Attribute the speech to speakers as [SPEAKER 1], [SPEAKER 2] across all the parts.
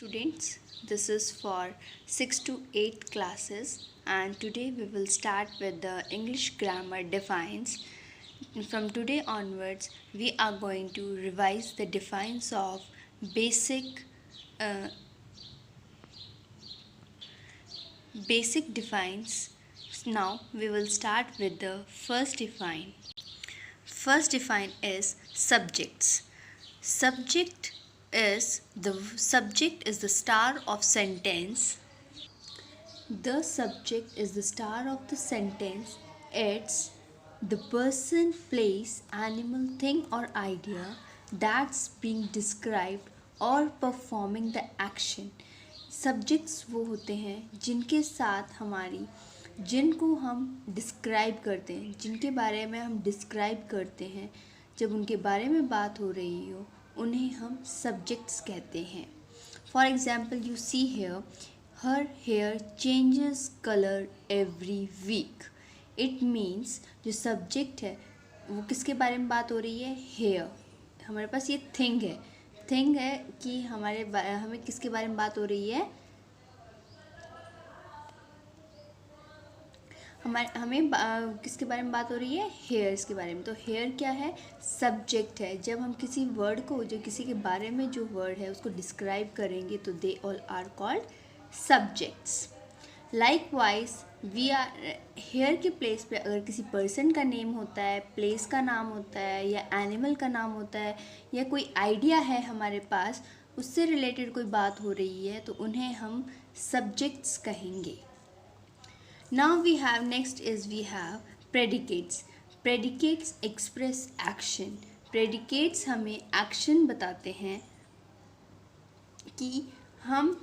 [SPEAKER 1] Students, this is for 6 to 8 classes and today we will start with the English grammar defines. From today onwards, we are going to revise the defines of basic uh, basic defines. Now we will start with the first define. First define is subjects. Subject is the star of sentence. The subject is the star of the sentence. It's the person, place, animal, thing or idea that's being described or performing the action. Subjects वो होते हैं जिनको हम describe करते हैं, जिनके बारे में हम डिस्क्राइब करते हैं। जब उनके बारे में बात हो रही हो उन्हें हम सब्जेक्ट्स कहते हैं। For example you see here, her hair changes colour every week. It means जो सब्जेक्ट है वो किसके बारे में बात हो रही है? हेयर। हमारे पास ये थिंग है कि हमें किसके बारे में बात हो रही है? किसके बारे में बात हो रही है? हेयर्स के बारे में। तो हेयर क्या है? सब्जेक्ट है। जब हम किसी वर्ड को, जो किसी के बारे में जो वर्ड है उसको डिस्क्राइब करेंगे तो they all are called subjects. Likewise we are hair के प्लेस पे अगर किसी पर्सन का नेम होता है, प्लेस का नाम होता है या एनिमल का नाम होता है या कोई आइडिया है हमारे पास, उससे रिलेटेड कोई बात हो रही है तो उन्हें हम सब्जेक्ट्स कहेंगे। Now we have predicates. Predicates express action. Predicates हमें action बताते हैं कि हम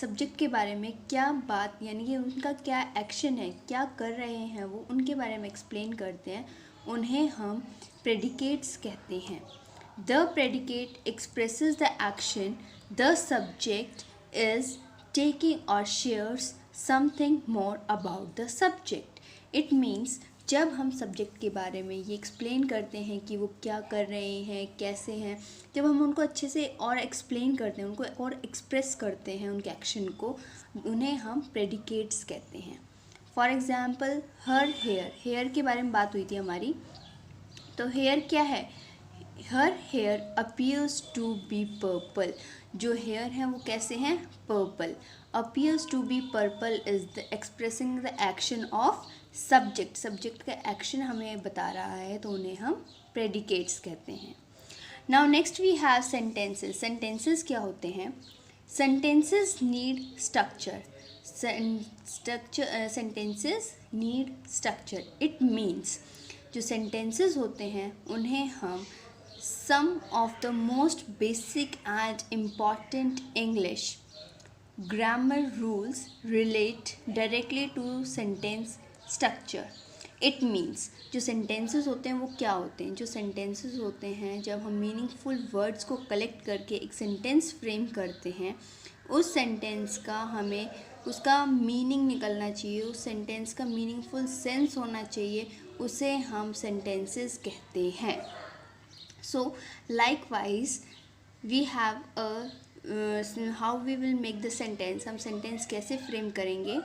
[SPEAKER 1] सब्जेक्ट के बारे में क्या बात, यानी कि उनका क्या एक्शन है, क्या कर रहे हैं वो, उनके बारे में एक्सप्लेन करते हैं, उन्हें हम प्रेडिकेट्स कहते हैं। The predicate expresses the action the subject is taking और shares something more about the subject. It means जब हम सब्जेक्ट के बारे में ये एक्सप्लेन करते हैं कि वो क्या कर रहे हैं, कैसे हैं, जब हम उनको अच्छे से और एक्सप्लेन करते हैं, उनको और एक्सप्रेस करते हैं उनके एक्शन को, उन्हें हम प्रेडिकेट्स कहते हैं। फॉर एग्ज़ाम्पल हर हेयर के बारे में बात हुई थी हमारी। तो हेयर क्या है? Her hair appears to be purple. जो हेयर हैं वो कैसे हैं? Purple. Appears to be purple is the expressing the action of subject. Subject का एक्शन हमें बता रहा है तो उन्हें हम प्रेडिकेट्स कहते हैं। Now next we have sentences. Sentences क्या होते हैं? Sentences need structure. Sentences need structure. It means जो सेंटेंसेस होते हैं उन्हें हम some of the most basic and important English grammar rules relate directly to sentence structure. It means जो sentences होते हैं वो क्या होते हैं? जो sentences होते हैं, जब हम meaningful words को collect करके एक sentence frame करते हैं, उस sentence का हमें उसका मीनिंग निकलना चाहिए, उस सेंटेंस का मीनिंगफुल सेंस होना चाहिए, उसे हम सेंटेंसेस कहते हैं। So likewise we have how we will make the sentence. हम sentence कैसे frame करेंगे?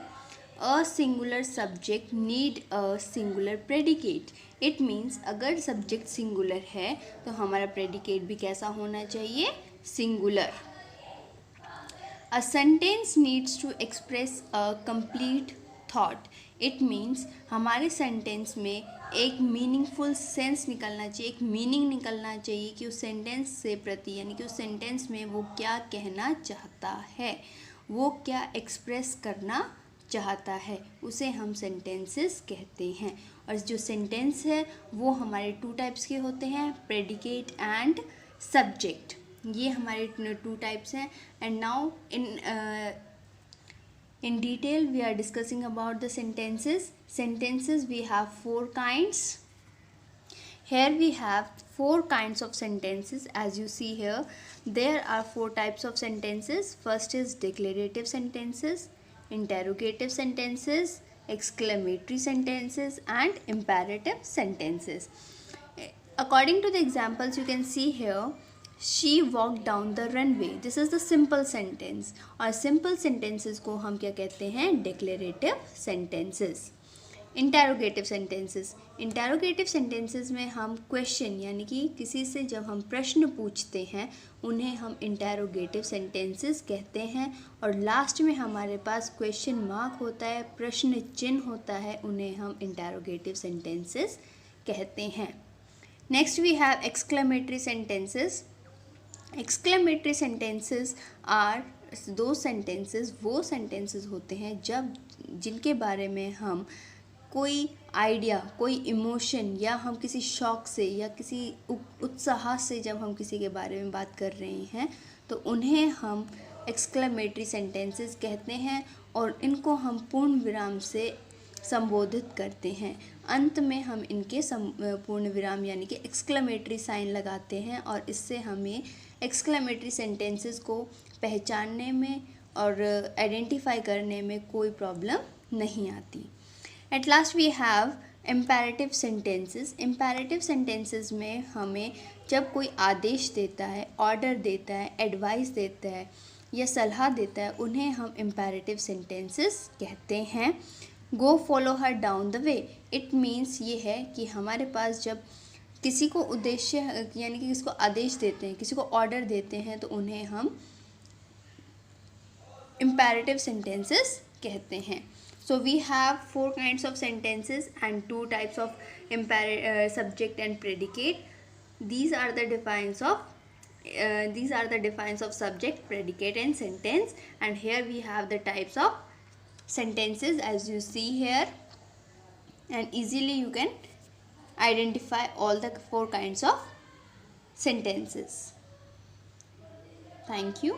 [SPEAKER 1] A singular subject need a singular predicate. It means अगर subject singular है तो हमारा predicate भी कैसा होना चाहिए? Singular. A sentence needs to express a complete thought. It means हमारे सेंटेंस में एक मीनिंगफुल सेंस निकलना चाहिए, एक मीनिंग निकलना चाहिए कि उस सेंटेंस से प्रति, यानी कि उस सेंटेंस में वो क्या कहना चाहता है, वो क्या एक्सप्रेस करना चाहता है, उसे हम सेंटेंसेस कहते हैं। और जो सेंटेंस है वो हमारे 2 टाइप्स के होते हैं, प्रेडिकेट एंड सब्जेक्ट। ये हमारे 2 टाइप्स हैं। And now in detail we are discussing about the sentences. Sentences we have 4 kinds. Here we have 4 kinds of sentences. As you see here, there are 4 types of sentences. First is declarative sentences, interrogative sentences, exclamatory sentences and imperative sentences. According to the examples you can see here, she walk down the runway, this is the simple sentence. और simple sentences को हम क्या कहते हैं? Declarative sentences. Interrogative sentences, interrogative sentences में हम question यानी कि किसी से जब हम प्रश्न पूछते हैं उन्हें हम इंटेरोगेटिव सेंटेंसेस कहते हैं। और लास्ट में हमारे पास क्वेश्चन मार्क होता है, प्रश्न चिन्ह होता है, उन्हें हम इंटेरोगेटिव सेंटेंसेस कहते हैं। Next we have exclamatory sentences. Exclamatory sentences are those sentences, वो सेंटेंसेस होते हैं जब जिनके बारे में हम कोई आइडिया, कोई इमोशन या हम किसी शौक से या किसी उत्साह से जब हम किसी के बारे में बात कर रहे हैं तो उन्हें हम एक्सक्लेमेटरी सेंटेंसेस कहते हैं। और इनको हम पूर्ण विराम से संबोधित करते हैं। अंत में हम इनके पूर्ण विराम यानी कि एक्सक्लेमेटरी साइन लगाते हैं और इससे हमें एक्सक्लेमेटरी सेंटेंसेस को पहचानने में और आइडेंटिफाई करने में कोई प्रॉब्लम नहीं आती। At last we have imperative sentences. Imperative sentences में हमें जब कोई आदेश देता है, ऑर्डर देता है, एडवाइस देता है या सलाह देता है, उन्हें हम इम्पेरेटिव सेंटेंसेस कहते हैं। Go follow her down the way, it means ये है कि हमारे पास जब किसी को उद्देश्य यानी कि किसी को आदेश देते हैं, किसी को ऑर्डर देते हैं तो उन्हें हम इम्पेरेटिव सेंटेंसेस कहते हैं। So we have 4 kinds of sentences and 2 types of subject and predicate. These are the definitions of subject, predicate and sentence. And here we have the types of sentences as you see here, and easily you can identify all the 4 kinds of sentences. Thank you.